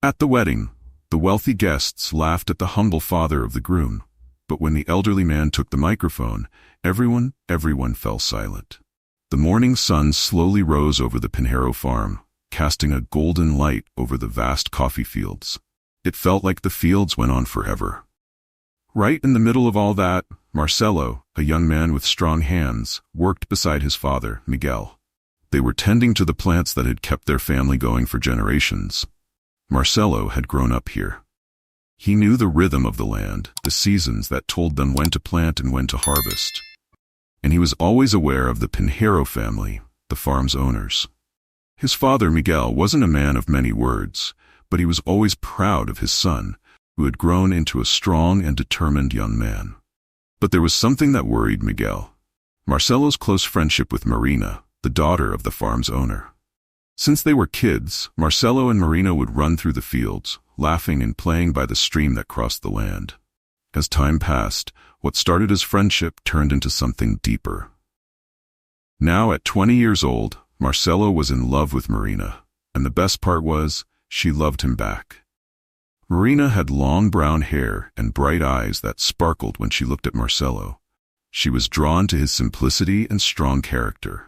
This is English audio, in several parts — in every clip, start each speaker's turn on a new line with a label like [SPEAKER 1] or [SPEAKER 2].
[SPEAKER 1] At the wedding, the wealthy guests laughed at the humble father of the groom, but when the elderly man took the microphone, everyone fell silent. The morning sun slowly rose over the Pinheiro farm, casting a golden light over the vast coffee fields. It felt like the fields went on forever. Right in the middle of all that, Marcelo, a young man with strong hands, worked beside his father, Miguel. They were tending to the plants that had kept their family going for generations. Marcelo had grown up here. He knew the rhythm of the land, the seasons that told them when to plant and when to harvest. And he was always aware of the Pinheiro family, the farm's owners. His father, Miguel, wasn't a man of many words, but he was always proud of his son, who had grown into a strong and determined young man. But there was something that worried Miguel: Marcelo's close friendship with Marina, the daughter of the farm's owner. Since they were kids, Marcelo and Marina would run through the fields, laughing and playing by the stream that crossed the land. As time passed, what started as friendship turned into something deeper. Now at 20 years old, Marcelo was in love with Marina, and the best part was, she loved him back. Marina had long brown hair and bright eyes that sparkled when she looked at Marcelo. She was drawn to his simplicity and strong character.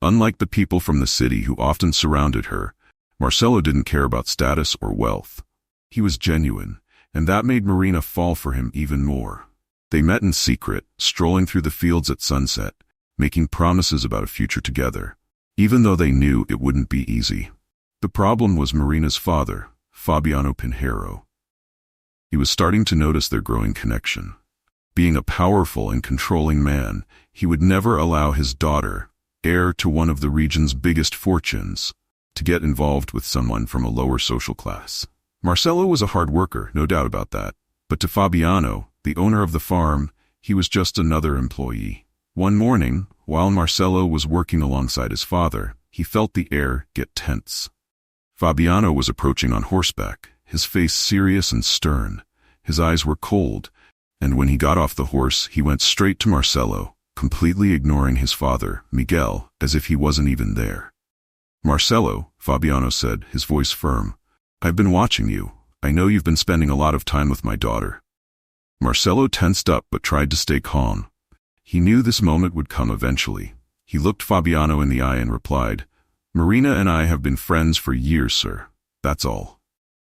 [SPEAKER 1] Unlike the people from the city who often surrounded her, Marcelo didn't care about status or wealth. He was genuine, and that made Marina fall for him even more. They met in secret, strolling through the fields at sunset, making promises about a future together, even though they knew it wouldn't be easy. The problem was Marina's father, Fabiano Pinheiro. He was starting to notice their growing connection. Being a powerful and controlling man, he would never allow his daughter, heir to one of the region's biggest fortunes, to get involved with someone from a lower social class. Marcelo was a hard worker, no doubt about that, but to Fabiano, the owner of the farm, he was just another employee. One morning, while Marcelo was working alongside his father, he felt the air get tense. Fabiano was approaching on horseback, his face serious and stern. His eyes were cold, and when he got off the horse, he went straight to Marcelo, completely ignoring his father, Miguel, as if he wasn't even there. "Marcelo," Fabiano said, his voice firm, "I've been watching you. I know you've been spending a lot of time with my daughter." Marcelo tensed up but tried to stay calm. He knew this moment would come eventually. He looked Fabiano in the eye and replied, "Marina and I have been friends for years, sir. That's all."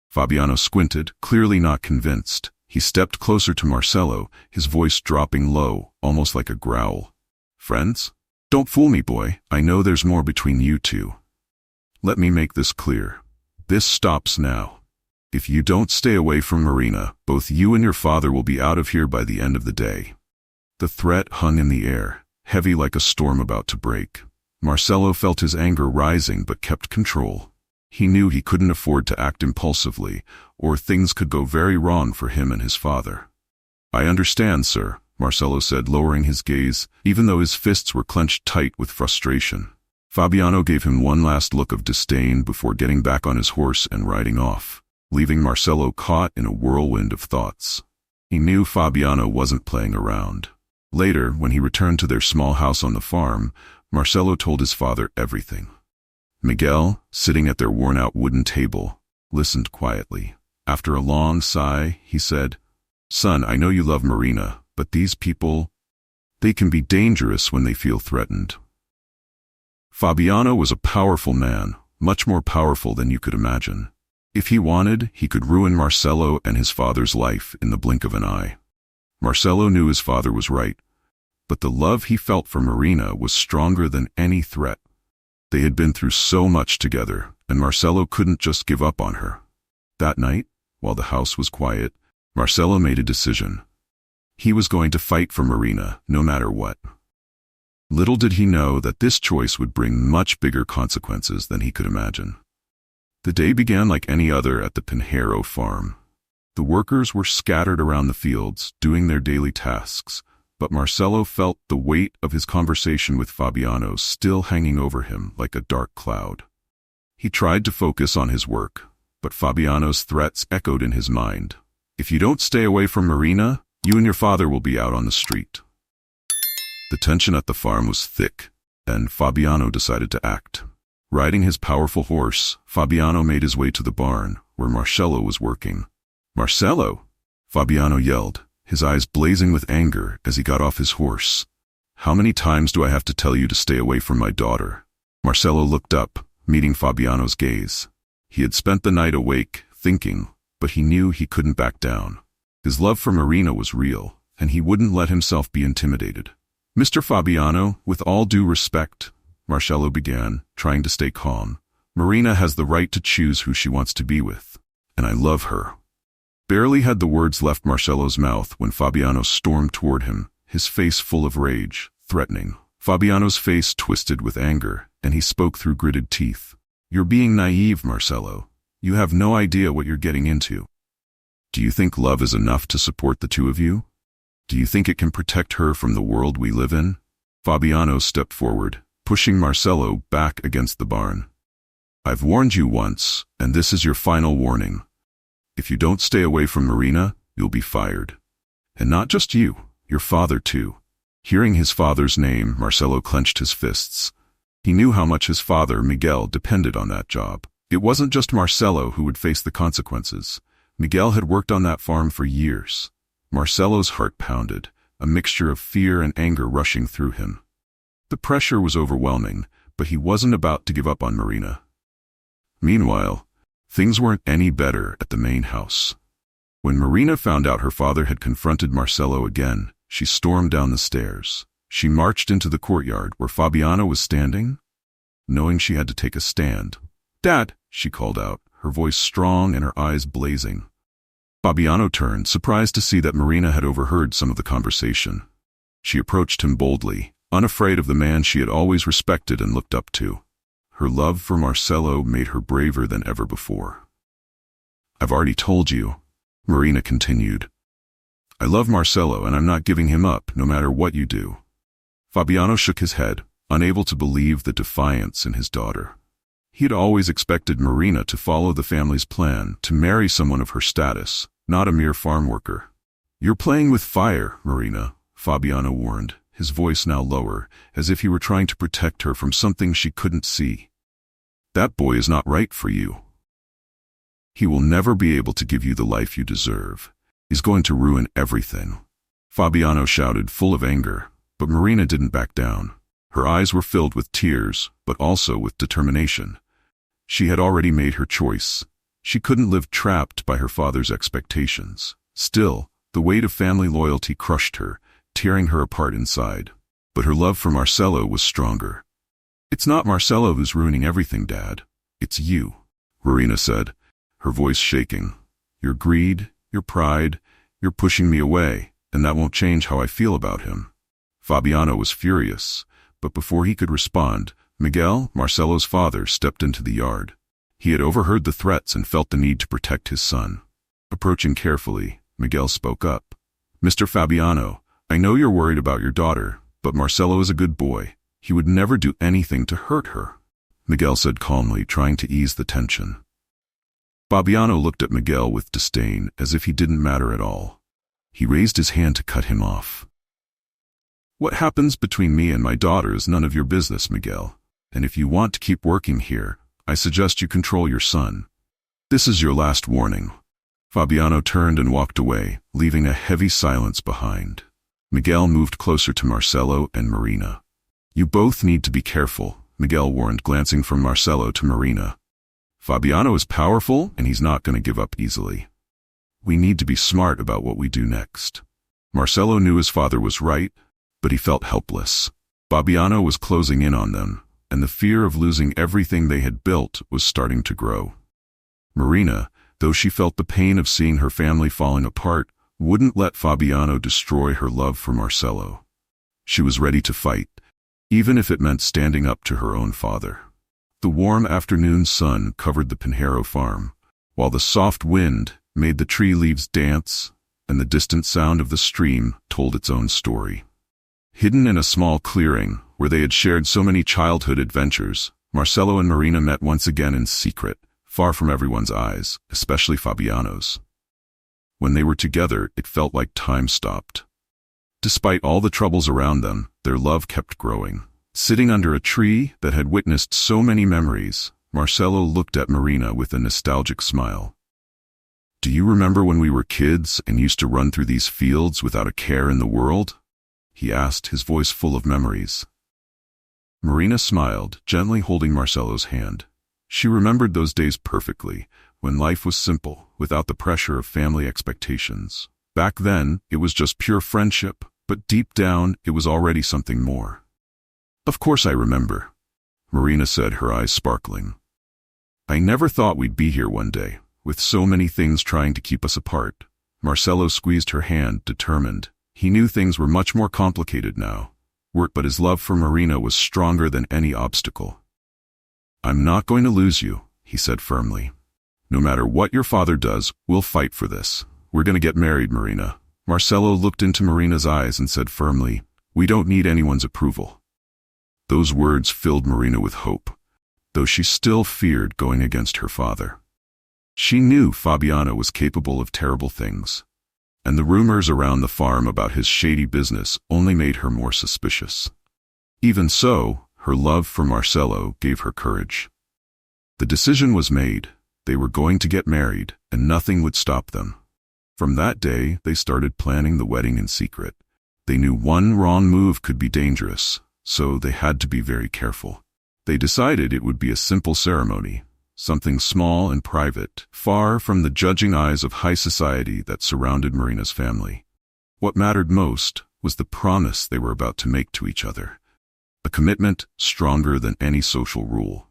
[SPEAKER 1] Fabiano squinted, clearly not convinced. He stepped closer to Marcelo, his voice dropping low, almost like a growl. "Friends? Don't fool me, boy. I know there's more between you two. Let me make this clear. This stops now. If you don't stay away from Marina, both you and your father will be out of here by the end of the day." The threat hung in the air, heavy like a storm about to break. Marcelo felt his anger rising but kept control. He knew he couldn't afford to act impulsively, or things could go very wrong for him and his father. "I understand, sir," Marcelo said, lowering his gaze, even though his fists were clenched tight with frustration. Fabiano gave him one last look of disdain before getting back on his horse and riding off, leaving Marcelo caught in a whirlwind of thoughts. He knew Fabiano wasn't playing around. Later, when he returned to their small house on the farm, Marcelo told his father everything. Miguel, sitting at their worn-out wooden table, listened quietly. After a long sigh, he said, "Son, I know you love Marina, but these people, they can be dangerous when they feel threatened." Fabiano was a powerful man, much more powerful than you could imagine. If he wanted, he could ruin Marcelo and his father's life in the blink of an eye. Marcelo knew his father was right, but the love he felt for Marina was stronger than any threat. They had been through so much together, and Marcelo couldn't just give up on her. That night, while the house was quiet, Marcelo made a decision. He was going to fight for Marina, no matter what. Little did he know that this choice would bring much bigger consequences than he could imagine. The day began like any other at the Pinheiro farm. The workers were scattered around the fields, doing their daily tasks, but Marcelo felt the weight of his conversation with Fabiano still hanging over him like a dark cloud. He tried to focus on his work, but Fabiano's threats echoed in his mind. "If you don't stay away from Marina, you and your father will be out on the street." The tension at the farm was thick, and Fabiano decided to act. Riding his powerful horse, Fabiano made his way to the barn, where Marcello was working. "Marcello!" Fabiano yelled, his eyes blazing with anger as he got off his horse. "How many times do I have to tell you to stay away from my daughter?" Marcello looked up, meeting Fabiano's gaze. He had spent the night awake, thinking, but he knew he couldn't back down. His love for Marina was real, and he wouldn't let himself be intimidated. "Mr. Fabiano, with all due respect," Marcello began, trying to stay calm, "Marina has the right to choose who she wants to be with, and I love her." Barely had the words left Marcello's mouth when Fabiano stormed toward him, his face full of rage, threatening. Fabiano's face twisted with anger, and he spoke through gritted teeth. "You're being naive, Marcello. You have no idea what you're getting into. Do you think love is enough to support the two of you? Do you think it can protect her from the world we live in?" Fabiano stepped forward, pushing Marcello back against the barn. "I've warned you once, and this is your final warning. If you don't stay away from Marina, you'll be fired. And not just you, your father too." Hearing his father's name, Marcello clenched his fists. He knew how much his father, Miguel, depended on that job. It wasn't just Marcello who would face the consequences. Miguel had worked on that farm for years. Marcello's heart pounded, a mixture of fear and anger rushing through him. The pressure was overwhelming, but he wasn't about to give up on Marina. Meanwhile, things weren't any better at the main house. When Marina found out her father had confronted Marcello again, she stormed down the stairs. She marched into the courtyard where Fabiano was standing, knowing she had to take a stand. "Dad," she called out, her voice strong and her eyes blazing. Fabiano turned, surprised to see that Marina had overheard some of the conversation. She approached him boldly, unafraid of the man she had always respected and looked up to. Her love for Marcello made her braver than ever before. "I've already told you," Marina continued. "I love Marcello and I'm not giving him up, no matter what you do." Fabiano shook his head, unable to believe the defiance in his daughter. He had always expected Marina to follow the family's plan, to marry someone of her status, not a mere farm worker. "You're playing with fire, Marina," Fabiano warned, his voice now lower, as if he were trying to protect her from something she couldn't see. "That boy is not right for you. He will never be able to give you the life you deserve. He's going to ruin everything." Fabiano shouted, full of anger, but Marina didn't back down. Her eyes were filled with tears, but also with determination. She had already made her choice. She couldn't live trapped by her father's expectations. Still, the weight of family loyalty crushed her, tearing her apart inside. But her love for Marcello was stronger. "It's not Marcello who's ruining everything, Dad. It's you," Marina said, her voice shaking. "Your greed, your pride, you're pushing me away, and that won't change how I feel about him." Fabiano was furious, but before he could respond, Miguel, Marcello's father, stepped into the yard. He had overheard the threats and felt the need to protect his son. Approaching carefully, Miguel spoke up. "Mr. Fabiano, I know you're worried about your daughter, but Marcello is a good boy. He would never do anything to hurt her," Miguel said calmly, trying to ease the tension. Fabiano looked at Miguel with disdain, as if he didn't matter at all. He raised his hand to cut him off. "What happens between me and my daughter is none of your business, Miguel. And if you want to keep working here, I suggest you control your son. This is your last warning." Fabiano turned and walked away, leaving a heavy silence behind. Miguel moved closer to Marcello and Marina. "You both need to be careful," Miguel warned, glancing from Marcello to Marina. "Fabiano is powerful, and he's not going to give up easily. We need to be smart about what we do next." Marcello knew his father was right, but he felt helpless. Fabiano was closing in on them, and the fear of losing everything they had built was starting to grow. Marina, though she felt the pain of seeing her family falling apart, wouldn't let Fabiano destroy her love for Marcello. She was ready to fight, even if it meant standing up to her own father. The warm afternoon sun covered the Pinheiro farm, while the soft wind made the tree leaves dance, and the distant sound of the stream told its own story. Hidden in a small clearing, where they had shared so many childhood adventures, Marcello and Marina met once again in secret, far from everyone's eyes, especially Fabiano's. When they were together, it felt like time stopped. Despite all the troubles around them, their love kept growing. Sitting under a tree that had witnessed so many memories, Marcello looked at Marina with a nostalgic smile. "Do you remember when we were kids and used to run through these fields without a care in the world?" he asked, his voice full of memories. Marina smiled, gently holding Marcelo's hand. She remembered those days perfectly, when life was simple, without the pressure of family expectations. Back then, it was just pure friendship, but deep down, it was already something more. "Of course I remember," Marina said, her eyes sparkling. "I never thought we'd be here one day, with so many things trying to keep us apart." Marcelo squeezed her hand, determined. He knew things were much more complicated now, but his love for Marina was stronger than any obstacle. "I'm not going to lose you," he said firmly. "No matter what your father does, we'll fight for this. We're going to get married, Marina." Marcelo looked into Marina's eyes and said firmly, "We don't need anyone's approval." Those words filled Marina with hope, though she still feared going against her father. She knew Fabiano was capable of terrible things, and the rumors around the farm about his shady business only made her more suspicious. Even so, her love for Marcelo gave her courage. The decision was made. They were going to get married, and nothing would stop them. From that day, they started planning the wedding in secret. They knew one wrong move could be dangerous, so they had to be very careful. They decided it would be a simple ceremony, something small and private, far from the judging eyes of high society that surrounded Marina's family. What mattered most was the promise they were about to make to each other, a commitment stronger than any social rule.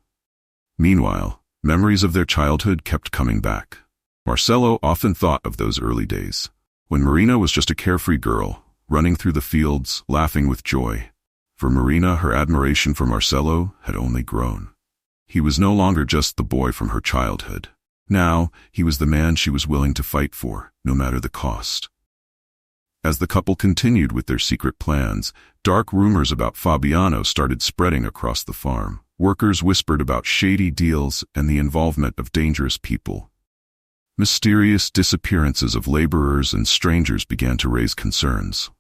[SPEAKER 1] Meanwhile, memories of their childhood kept coming back. Marcelo often thought of those early days, when Marina was just a carefree girl, running through the fields, laughing with joy. For Marina, her admiration for Marcelo had only grown. He was no longer just the boy from her childhood. Now, he was the man she was willing to fight for, no matter the cost. As the couple continued with their secret plans, dark rumors about Fabiano started spreading across the farm. Workers whispered about shady deals and the involvement of dangerous people. Mysterious disappearances of laborers and strangers began to raise concerns.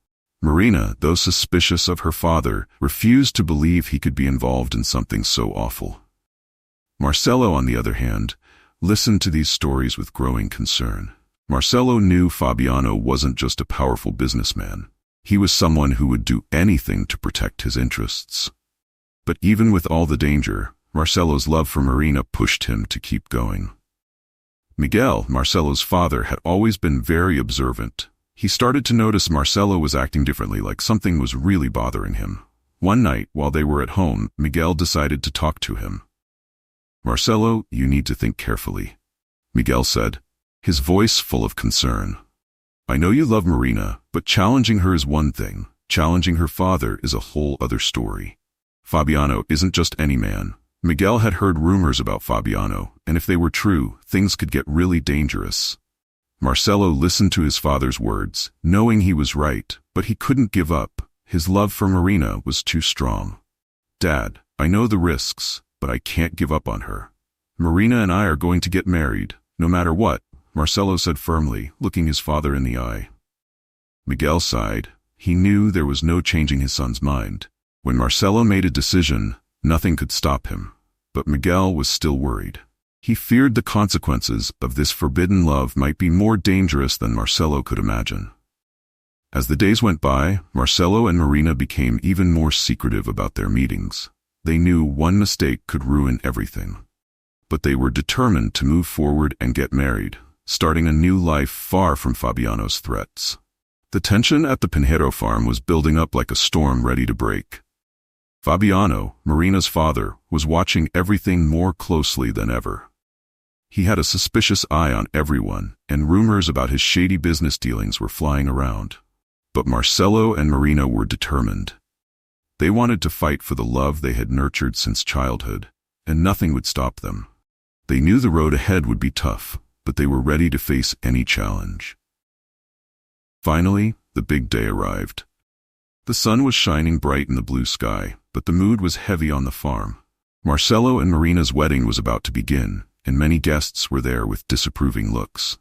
[SPEAKER 1] Marina, though suspicious of her father, refused to believe he could be involved in something so awful. Marcelo, on the other hand, listened to these stories with growing concern. Marcelo knew Fabiano wasn't just a powerful businessman. He was someone who would do anything to protect his interests. But even with all the danger, Marcelo's love for Marina pushed him to keep going. Miguel, Marcelo's father, had always been very observant. He started to notice Marcelo was acting differently, like something was really bothering him. One night, while they were at home, Miguel decided to talk to him. "Marcelo, you need to think carefully," Miguel said, his voice full of concern. "I know you love Marina, but challenging her is one thing. Challenging her father is a whole other story. Fabiano isn't just any man." Miguel had heard rumors about Fabiano, and if they were true, things could get really dangerous. Marcelo listened to his father's words, knowing he was right, but he couldn't give up. His love for Marina was too strong. "Dad, I know the risks, but I can't give up on her. Marina and I are going to get married, no matter what," Marcelo said firmly, looking his father in the eye. Miguel sighed. He knew there was no changing his son's mind. When Marcelo made a decision, nothing could stop him. But Miguel was still worried. He feared the consequences of this forbidden love might be more dangerous than Marcelo could imagine. As the days went by, Marcelo and Marina became even more secretive about their meetings. They knew one mistake could ruin everything. But they were determined to move forward and get married, starting a new life far from Fabiano's threats. The tension at the Pinheiro farm was building up like a storm ready to break. Fabiano, Marina's father, was watching everything more closely than ever. He had a suspicious eye on everyone, and rumors about his shady business dealings were flying around. But Marcelo and Marina were determined. They wanted to fight for the love they had nurtured since childhood, and nothing would stop them. They knew the road ahead would be tough, but they were ready to face any challenge. Finally, the big day arrived. The sun was shining bright in the blue sky, but the mood was heavy on the farm. Marcelo and Marina's wedding was about to begin, and many guests were there with disapproving looks.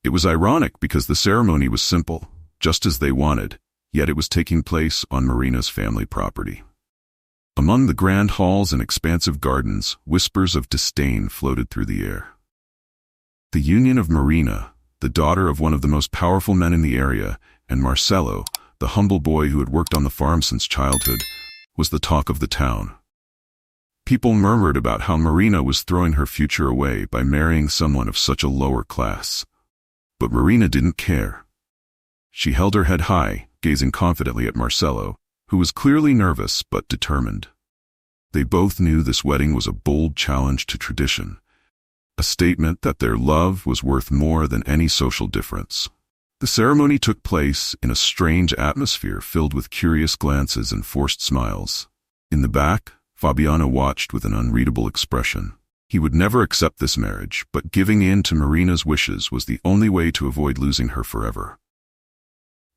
[SPEAKER 1] It was ironic because the ceremony was simple, just as they wanted, yet it was taking place on Marina's family property. Among the grand halls and expansive gardens, whispers of disdain floated through the air. The union of Marina, the daughter of one of the most powerful men in the area, and Marcelo, the humble boy who had worked on the farm since childhood, was the talk of the town. People murmured about how Marina was throwing her future away by marrying someone of such a lower class. But Marina didn't care. She held her head high, gazing confidently at Marcelo, who was clearly nervous but determined. They both knew this wedding was a bold challenge to tradition, a statement that their love was worth more than any social difference. The ceremony took place in a strange atmosphere filled with curious glances and forced smiles. In the back, Fabiano watched with an unreadable expression. He would never accept this marriage, but giving in to Marina's wishes was the only way to avoid losing her forever.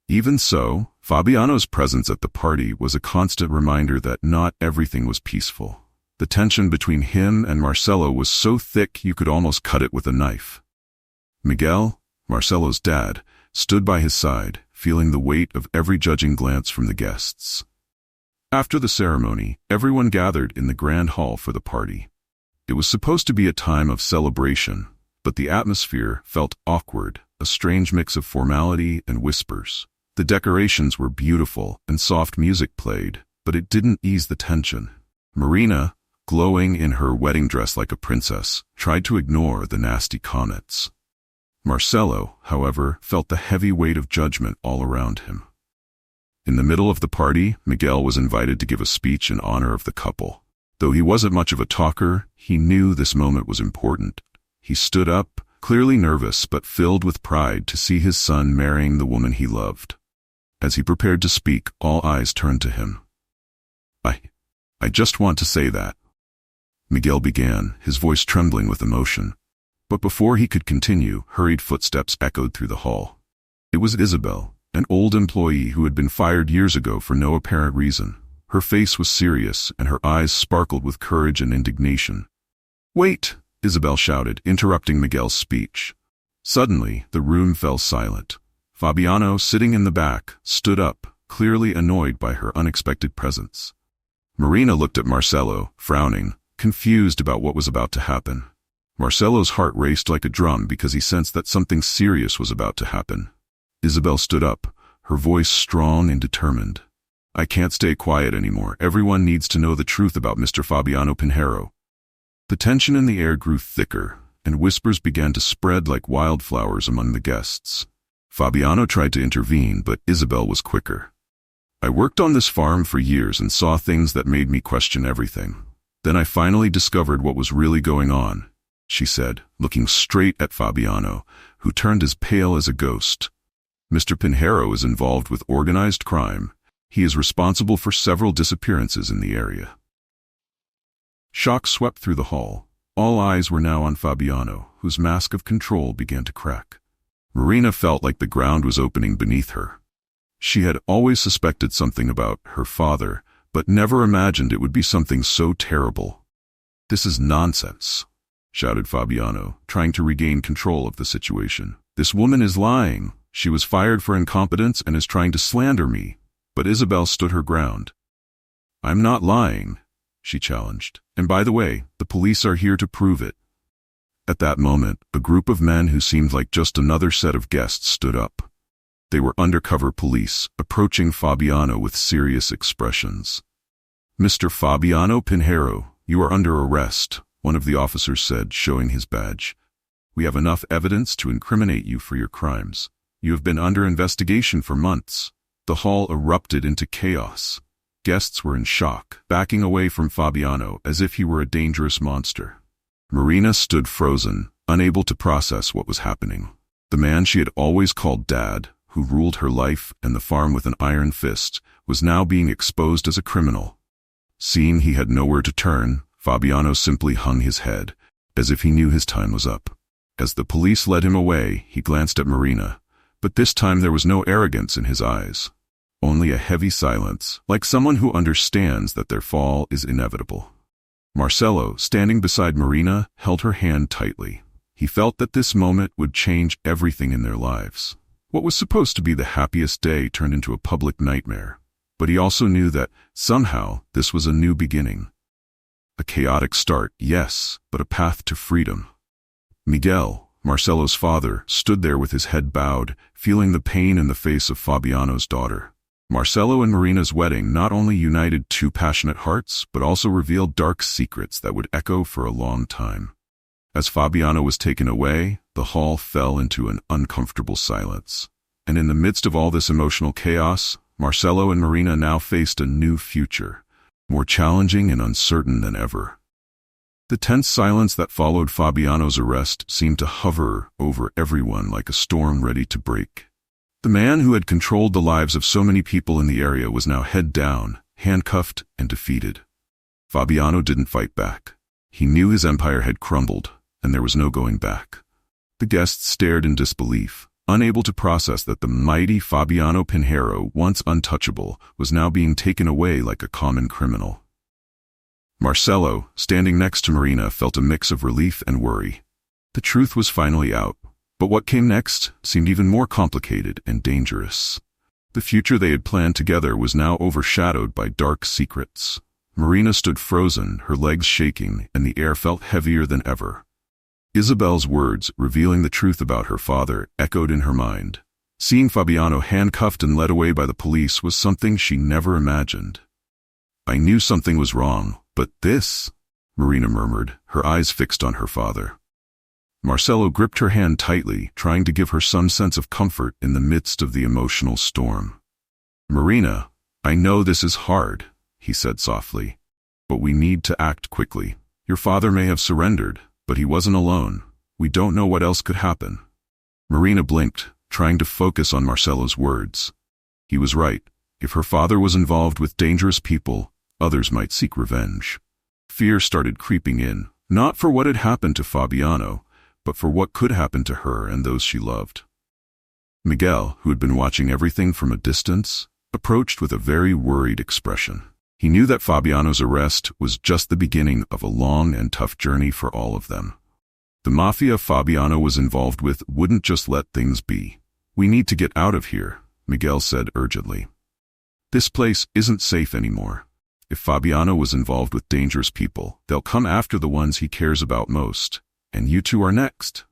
[SPEAKER 1] Even so, Fabiano's presence at the party was a constant reminder that not everything was peaceful. The tension between him and Marcelo was so thick you could almost cut it with a knife. Miguel, Marcelo's dad, stood by his side, feeling the weight of every judging glance from the guests. After the ceremony, everyone gathered in the grand hall for the party. It was supposed to be a time of celebration, but the atmosphere felt awkward, a strange mix of formality and whispers. The decorations were beautiful and soft music played, but it didn't ease the tension. Marina, glowing in her wedding dress like a princess, tried to ignore the nasty comments. Marcelo, however, felt the heavy weight of judgment all around him. In the middle of the party, Miguel was invited to give a speech in honor of the couple. Though he wasn't much of a talker, he knew this moment was important. He stood up, clearly nervous but filled with pride to see his son marrying the woman he loved. As he prepared to speak, all eyes turned to him. I just want to say that," Miguel began, his voice trembling with emotion. But before he could continue, hurried footsteps echoed through the hall. It was Isabel, an old employee who had been fired years ago for no apparent reason. Her face was serious, and her eyes sparkled with courage and indignation. "Wait!" Isabel shouted, interrupting Miguel's speech. Suddenly, the room fell silent. Fabiano, sitting in the back, stood up, clearly annoyed by her unexpected presence. Marina looked at Marcelo, frowning, confused about what was about to happen. Marcelo's heart raced like a drum because he sensed that something serious was about to happen. Isabel stood up, her voice strong and determined. "I can't stay quiet anymore. Everyone needs to know the truth about Mr. Fabiano Pinheiro." The tension in the air grew thicker, and whispers began to spread like wildflowers among the guests. Fabiano tried to intervene, but Isabel was quicker. "I worked on this farm for years and saw things that made me question everything. Then I finally discovered what was really going on," she said, looking straight at Fabiano, who turned as pale as a ghost. "Mr. Pinheiro is involved with organized crime. He is responsible for several disappearances in the area." Shock swept through the hall. All eyes were now on Fabiano, whose mask of control began to crack. Marina felt like the ground was opening beneath her. She had always suspected something about her father, but never imagined it would be something so terrible. "This is nonsense," shouted Fabiano, trying to regain control of the situation. "This woman is lying. She was fired for incompetence and is trying to slander me." But Isabel stood her ground. "I'm not lying," she challenged. "And by the way, the police are here to prove it." At that moment, a group of men who seemed like just another set of guests stood up. They were undercover police, approaching Fabiano with serious expressions. "Mr. Fabiano Pinheiro, you are under arrest," one of the officers said, showing his badge. "We have enough evidence to incriminate you for your crimes. You have been under investigation for months." The hall erupted into chaos. Guests were in shock, backing away from Fabiano as if he were a dangerous monster. Marina stood frozen, unable to process what was happening. The man she had always called Dad, who ruled her life and the farm with an iron fist, was now being exposed as a criminal. Seeing he had nowhere to turn, Fabiano simply hung his head, as if he knew his time was up. As the police led him away, he glanced at Marina, but this time there was no arrogance in his eyes. Only a heavy silence, like someone who understands that their fall is inevitable. Marcelo, standing beside Marina, held her hand tightly. He felt that this moment would change everything in their lives. What was supposed to be the happiest day turned into a public nightmare. But he also knew that, somehow, this was a new beginning. A chaotic start, yes, but a path to freedom. Miguel, Marcello's father, stood there with his head bowed, feeling the pain in the face of Fabiano's daughter. Marcello and Marina's wedding not only united two passionate hearts, but also revealed dark secrets that would echo for a long time. As Fabiano was taken away, the hall fell into an uncomfortable silence. And in the midst of all this emotional chaos, Marcello and Marina now faced a new future, more challenging and uncertain than ever. The tense silence that followed Fabiano's arrest seemed to hover over everyone like a storm ready to break. The man who had controlled the lives of so many people in the area was now head down, handcuffed, and defeated. Fabiano didn't fight back. He knew his empire had crumbled, and there was no going back. The guests stared in disbelief, unable to process that the mighty Fabiano Pinheiro, once untouchable, was now being taken away like a common criminal. Marcello, standing next to Marina, felt a mix of relief and worry. The truth was finally out, but what came next seemed even more complicated and dangerous. The future they had planned together was now overshadowed by dark secrets. Marina stood frozen, her legs shaking, and the air felt heavier than ever. Isabel's words, revealing the truth about her father, echoed in her mind. Seeing Fabiano handcuffed and led away by the police was something she never imagined. "I knew something was wrong, but this," Marina murmured, her eyes fixed on her father. Marcello gripped her hand tightly, trying to give her some sense of comfort in the midst of the emotional storm. "Marina, I know this is hard," he said softly, "but we need to act quickly. Your father may have surrendered, but he wasn't alone. We don't know what else could happen." Marina blinked, trying to focus on Marcello's words. He was right. If her father was involved with dangerous people, others might seek revenge. Fear started creeping in, not for what had happened to Fabiano, but for what could happen to her and those she loved. Miguel, who had been watching everything from a distance, approached with a very worried expression. He knew that Fabiano's arrest was just the beginning of a long and tough journey for all of them. The mafia Fabiano was involved with wouldn't just let things be. "We need to get out of here," Miguel said urgently. "This place isn't safe anymore. If Fabiano was involved with dangerous people, they'll come after the ones he cares about most, and you two are next."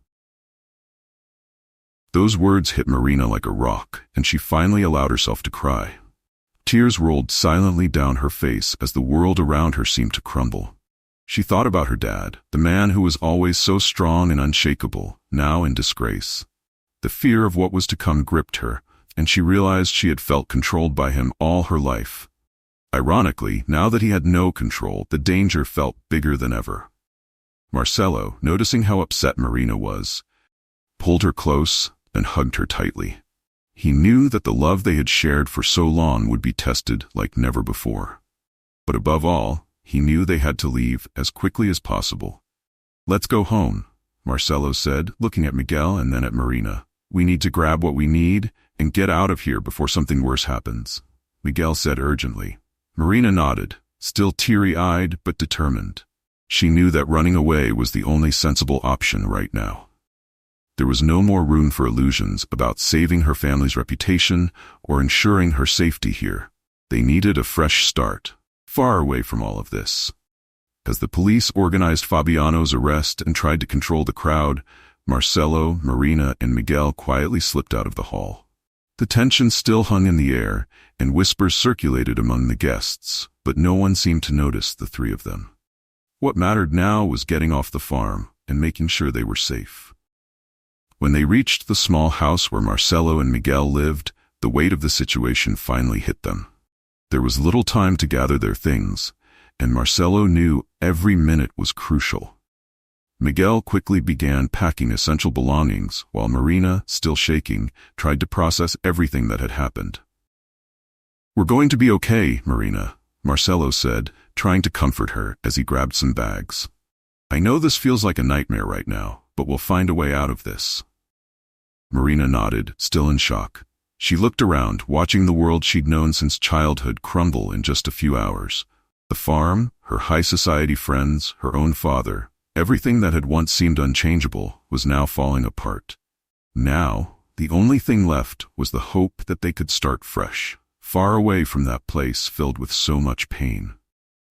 [SPEAKER 1] Those words hit Marina like a rock, and she finally allowed herself to cry. Tears rolled silently down her face as the world around her seemed to crumble. She thought about her dad, the man who was always so strong and unshakable, now in disgrace. The fear of what was to come gripped her, and she realized she had felt controlled by him all her life. Ironically, now that he had no control, the danger felt bigger than ever. Marcello, noticing how upset Marina was, pulled her close and hugged her tightly. He knew that the love they had shared for so long would be tested like never before. But above all, he knew they had to leave as quickly as possible. "Let's go home," Marcello said, looking at Miguel and then at Marina. "We need to grab what we need and get out of here before something worse happens," Miguel said urgently. Marina nodded, still teary-eyed but determined. She knew that running away was the only sensible option right now. There was no more room for illusions about saving her family's reputation or ensuring her safety here. They needed a fresh start, far away from all of this. As the police organized Fabiano's arrest and tried to control the crowd, Marcello, Marina, and Miguel quietly slipped out of the hall. The tension still hung in the air, and whispers circulated among the guests, but no one seemed to notice the three of them. What mattered now was getting off the farm and making sure they were safe. When they reached the small house where Marcello and Miguel lived, the weight of the situation finally hit them. There was little time to gather their things, and Marcello knew every minute was crucial. Miguel quickly began packing essential belongings, while Marina, still shaking, tried to process everything that had happened. "We're going to be okay, Marina," Marcello said, trying to comfort her as he grabbed some bags. "I know this feels like a nightmare right now, but we'll find a way out of this." Marina nodded, still in shock. She looked around, watching the world she'd known since childhood crumble in just a few hours. The farm, her high society friends, her own father, everything that had once seemed unchangeable was now falling apart. Now, the only thing left was the hope that they could start fresh, far away from that place filled with so much pain.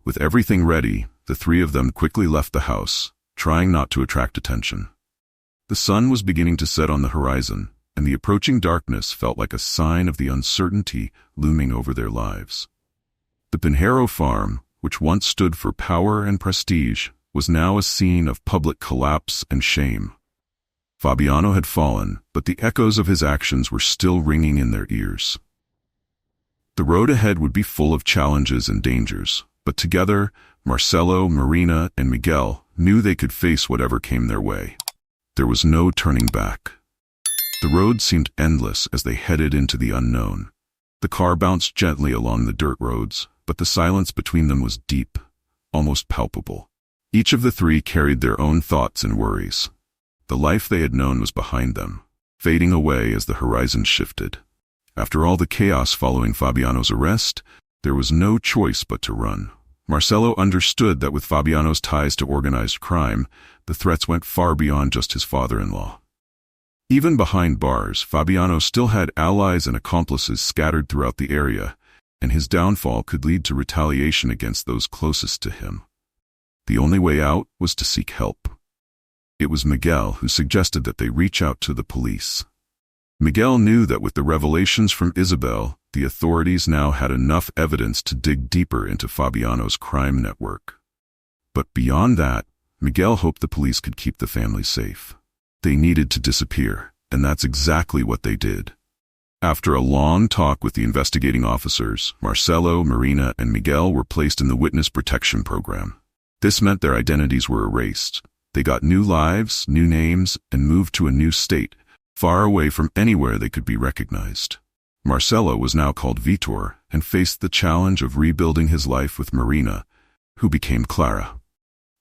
[SPEAKER 1] With everything ready, the three of them quickly left the house, trying not to attract attention. The sun was beginning to set on the horizon, and the approaching darkness felt like a sign of the uncertainty looming over their lives. The Pinheiro farm, which once stood for power and prestige, was now a scene of public collapse and shame. Fabiano had fallen, but the echoes of his actions were still ringing in their ears. The road ahead would be full of challenges and dangers, but together, Marcelo, Marina, and Miguel knew they could face whatever came their way. There was no turning back. The road seemed endless as they headed into the unknown. The car bounced gently along the dirt roads, but the silence between them was deep, almost palpable. Each of the three carried their own thoughts and worries. The life they had known was behind them, fading away as the horizon shifted. After all the chaos following Fabiano's arrest, there was no choice but to run. Marcelo understood that with Fabiano's ties to organized crime, the threats went far beyond just his father-in-law. Even behind bars, Fabiano still had allies and accomplices scattered throughout the area, and his downfall could lead to retaliation against those closest to him. The only way out was to seek help. It was Miguel who suggested that they reach out to the police. Miguel knew that with the revelations from Isabel, the authorities now had enough evidence to dig deeper into Fabiano's crime network. But beyond that, Miguel hoped the police could keep the family safe. They needed to disappear, and that's exactly what they did. After a long talk with the investigating officers, Marcelo, Marina, and Miguel were placed in the witness protection program. This meant their identities were erased. They got new lives, new names, and moved to a new state, far away from anywhere they could be recognized. Marcelo was now called Vitor and faced the challenge of rebuilding his life with Marina, who became Clara.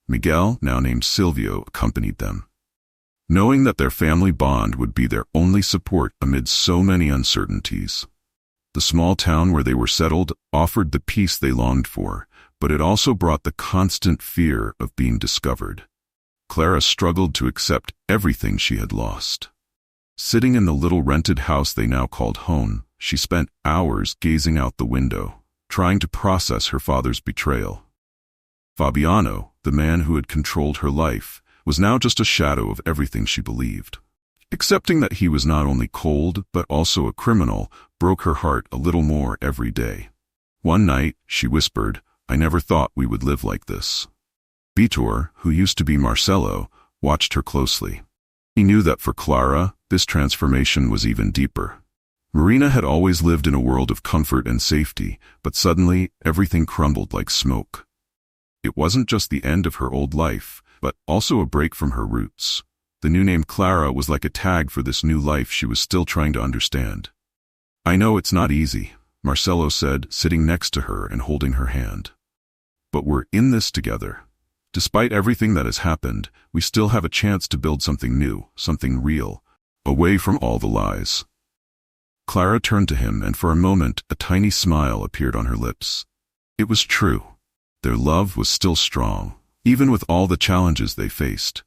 [SPEAKER 1] Miguel, now named Silvio, accompanied them. Knowing that their family bond would be their only support amid so many uncertainties. The small town where they were settled offered the peace they longed for, but it also brought the constant fear of being discovered. Clara struggled to accept everything she had lost. Sitting in the little rented house they now called home, she spent hours gazing out the window, trying to process her father's betrayal. Fabiano, the man who had controlled her life, was now just a shadow of everything she believed. Accepting that he was not only cold but also a criminal broke her heart a little more every day. One night, she whispered, "I never thought we would live like this." Vitor, who used to be Marcelo, watched her closely. He knew that for Clara, this transformation was even deeper. Marina had always lived in a world of comfort and safety, but suddenly everything crumbled like smoke. It wasn't just the end of her old life, but also a break from her roots. The new name Clara was like a tag for this new life she was still trying to understand. "I know it's not easy," Marcelo said, sitting next to her and holding her hand. "But we're in this together. Despite everything that has happened, we still have a chance to build something new, something real, away from all the lies." Clara turned to him, and for a moment a tiny smile appeared on her lips. It was true. Their love was still strong, even with all the challenges they faced.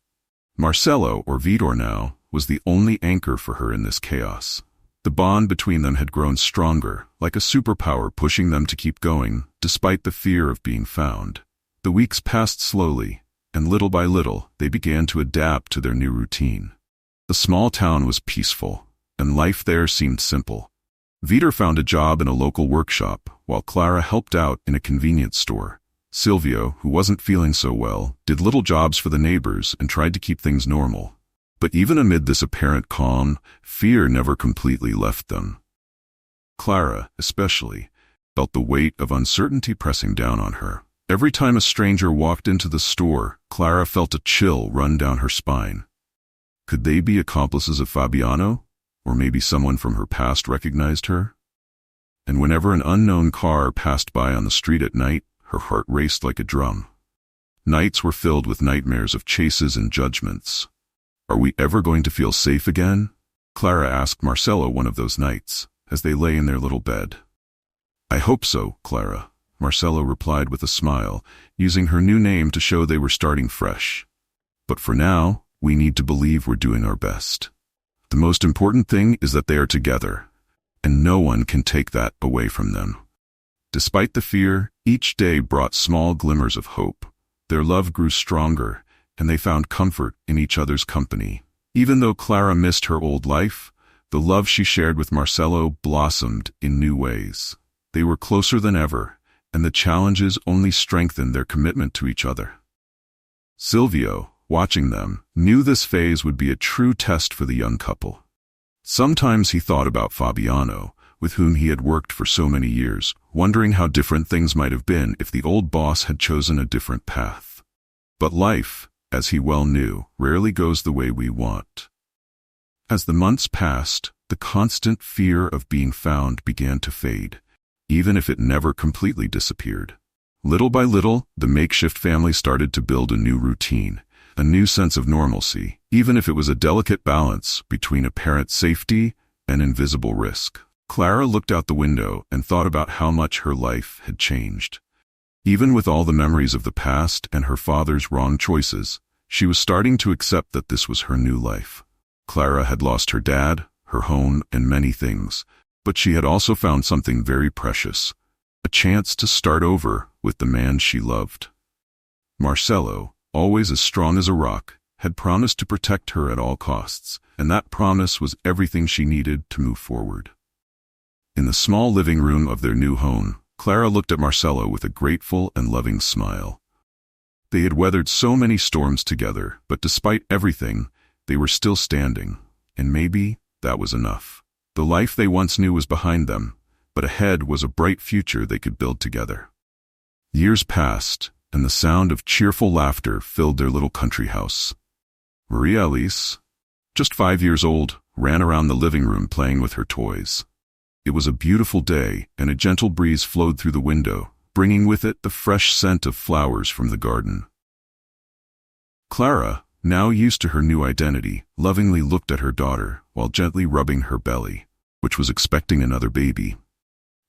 [SPEAKER 1] Marcelo, or Vitor now, was the only anchor for her in this chaos. The bond between them had grown stronger, like a superpower pushing them to keep going, despite the fear of being found. The weeks passed slowly, and little by little, they began to adapt to their new routine. The small town was peaceful, and life there seemed simple. Vitor found a job in a local workshop, while Clara helped out in a convenience store. Silvio, who wasn't feeling so well, did little jobs for the neighbors and tried to keep things normal. But even amid this apparent calm, fear never completely left them. Clara, especially, felt the weight of uncertainty pressing down on her. Every time a stranger walked into the store, Clara felt a chill run down her spine. Could they be accomplices of Fabiano? Or maybe someone from her past recognized her? And whenever an unknown car passed by on the street at night, her heart raced like a drum. Nights were filled with nightmares of chases and judgments. "Are we ever going to feel safe again?" Clara asked Marcelo one of those nights, as they lay in their little bed. "I hope so, Clara," Marcelo replied with a smile, using her new name to show they were starting fresh. "But for now, we need to believe we're doing our best. The most important thing is that they are together, and no one can take that away from them." Despite the fear, each day brought small glimmers of hope. Their love grew stronger, and they found comfort in each other's company. Even though Clara missed her old life, the love she shared with Marcelo blossomed in new ways. They were closer than ever, and the challenges only strengthened their commitment to each other. Silvio, watching them, knew this phase would be a true test for the young couple. Sometimes he thought about Fabiano, with whom he had worked for so many years, wondering how different things might have been if the old boss had chosen a different path. But life, as he well knew, rarely goes the way we want. As the months passed, the constant fear of being found began to fade, even if it never completely disappeared. Little by little, the makeshift family started to build a new routine, a new sense of normalcy, even if it was a delicate balance between apparent safety and invisible risk. Clara looked out the window and thought about how much her life had changed. Even with all the memories of the past and her father's wrong choices, she was starting to accept that this was her new life. Clara had lost her dad, her home, and many things, but she had also found something very precious, a chance to start over with the man she loved. Marcelo, always as strong as a rock, had promised to protect her at all costs, and that promise was everything she needed to move forward. In the small living room of their new home, Clara looked at Marcelo with a grateful and loving smile. They had weathered so many storms together, but despite everything, they were still standing, and maybe that was enough. The life they once knew was behind them, but ahead was a bright future they could build together. Years passed, and the sound of cheerful laughter filled their little country house. Maria Elise, just 5 years old, ran around the living room playing with her toys. It was a beautiful day, and a gentle breeze flowed through the window, bringing with it the fresh scent of flowers from the garden. Clara, now used to her new identity, lovingly looked at her daughter while gently rubbing her belly, which was expecting another baby.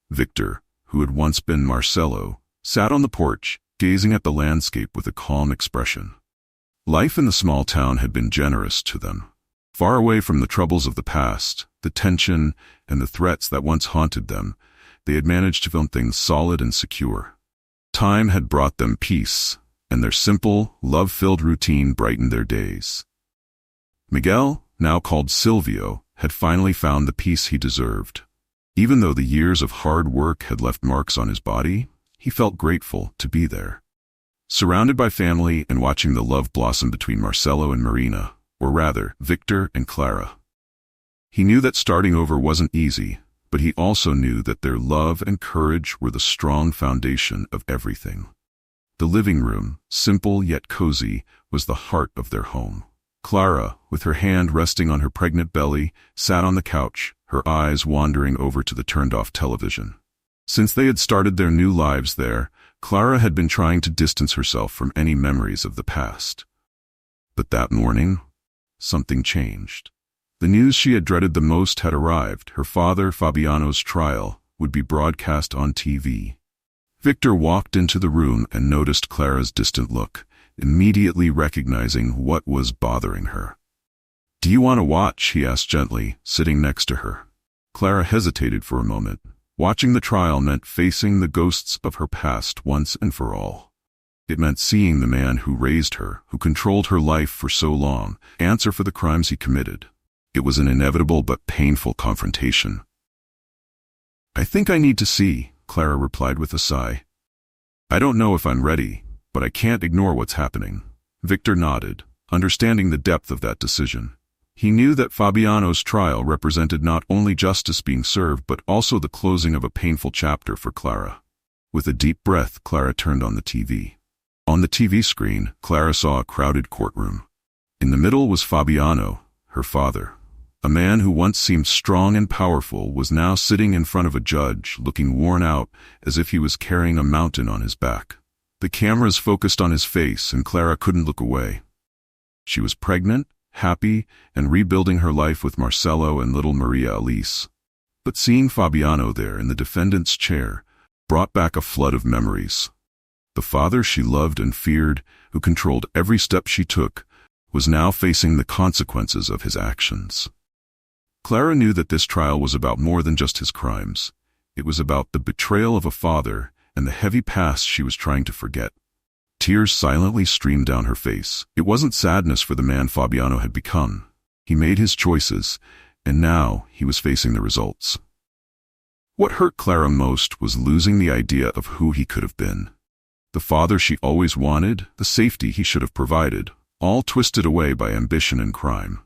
[SPEAKER 1] Victor, who had once been Marcelo, sat on the porch, gazing at the landscape with a calm expression. Life in the small town had been generous to them. Far away from the troubles of the past, the tension, and the threats that once haunted them, they had managed to build things solid and secure. Time had brought them peace, and their simple, love-filled routine brightened their days. Miguel, now called Silvio, had finally found the peace he deserved. Even though the years of hard work had left marks on his body, he felt grateful to be there. Surrounded by family and watching the love blossom between Marcelo and Marina, or rather, Victor and Clara. He knew that starting over wasn't easy, but he also knew that their love and courage were the strong foundation of everything. The living room, simple yet cozy, was the heart of their home. Clara, with her hand resting on her pregnant belly, sat on the couch, her eyes wandering over to the turned-off television. Since they had started their new lives there, Clara had been trying to distance herself from any memories of the past. But that morning, something changed. The news she had dreaded the most had arrived. Her father, Fabiano's trial, would be broadcast on TV. Victor walked into the room and noticed Clara's distant look, immediately recognizing what was bothering her. "Do you want to watch?" he asked gently, sitting next to her. Clara hesitated for a moment. Watching the trial meant facing the ghosts of her past once and for all. It meant seeing the man who raised her, who controlled her life for so long, answer for the crimes he committed. It was an inevitable but painful confrontation. "I think I need to see," Clara replied with a sigh. "I don't know if I'm ready, but I can't ignore what's happening." Victor nodded, understanding the depth of that decision. He knew that Fabiano's trial represented not only justice being served but also the closing of a painful chapter for Clara. With a deep breath, Clara turned on the TV. On the TV screen, Clara saw a crowded courtroom. In the middle was Fabiano, her father. A man who once seemed strong and powerful was now sitting in front of a judge, looking worn out, as if he was carrying a mountain on his back. The cameras focused on his face, and Clara couldn't look away. She was pregnant, happy, and rebuilding her life with Marcelo and little Maria Elise. But seeing Fabiano there in the defendant's chair brought back a flood of memories. The father she loved and feared, who controlled every step she took, was now facing the consequences of his actions. Clara knew that this trial was about more than just his crimes. It was about the betrayal of a father and the heavy past she was trying to forget. Tears silently streamed down her face. It wasn't sadness for the man Fabiano had become. He made his choices, and now he was facing the results. What hurt Clara most was losing the idea of who he could have been. The father she always wanted, the safety he should have provided, all twisted away by ambition and crime.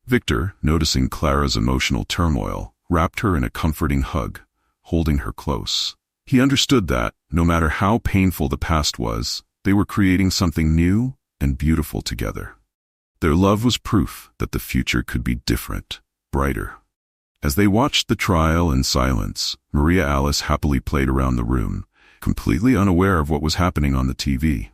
[SPEAKER 1] Victor, noticing Clara's emotional turmoil, wrapped her in a comforting hug, holding her close. He understood that, no matter how painful the past was, they were creating something new and beautiful together. Their love was proof that the future could be different, brighter. As they watched the trial in silence, Maria Alice happily played around the room, completely unaware of what was happening on the TV.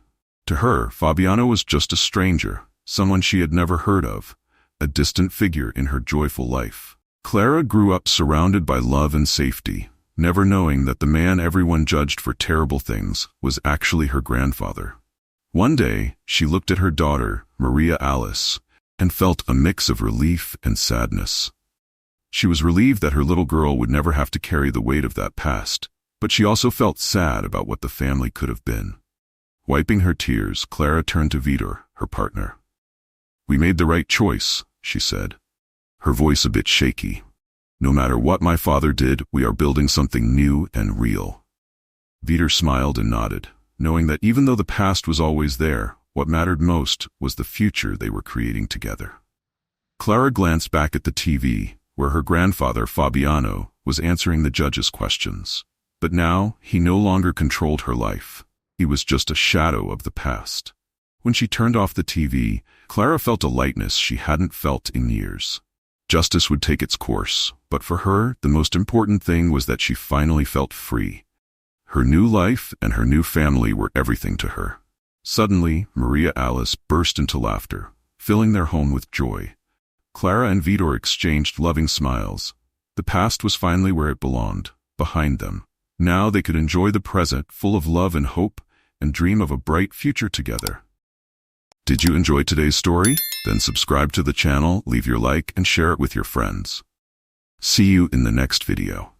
[SPEAKER 1] To her, Fabiano was just a stranger, someone she had never heard of, a distant figure in her joyful life. Clara grew up surrounded by love and safety, never knowing that the man everyone judged for terrible things was actually her grandfather. One day, she looked at her daughter, Maria Alice, and felt a mix of relief and sadness. She was relieved that her little girl would never have to carry the weight of that past, but she also felt sad about what the family could have been. Wiping her tears, Clara turned to Vitor, her partner. "We made the right choice," she said, her voice a bit shaky. "No matter what my father did, we are building something new and real." Vitor smiled and nodded, knowing that even though the past was always there, what mattered most was the future they were creating together. Clara glanced back at the TV, where her grandfather, Fabiano, was answering the judge's questions. But now, he no longer controlled her life. He was just a shadow of the past. When she turned off the TV, Clara felt a lightness she hadn't felt in years. Justice would take its course, but for her, the most important thing was that she finally felt free. Her new life and her new family were everything to her. Suddenly, Maria Alice burst into laughter, filling their home with joy. Clara and Vitor exchanged loving smiles. The past was finally where it belonged, behind them. Now they could enjoy the present, full of love and hope, and dream of a bright future together. Did you enjoy today's story? Then subscribe to the channel, leave your like, and share it with your friends. See you in the next video.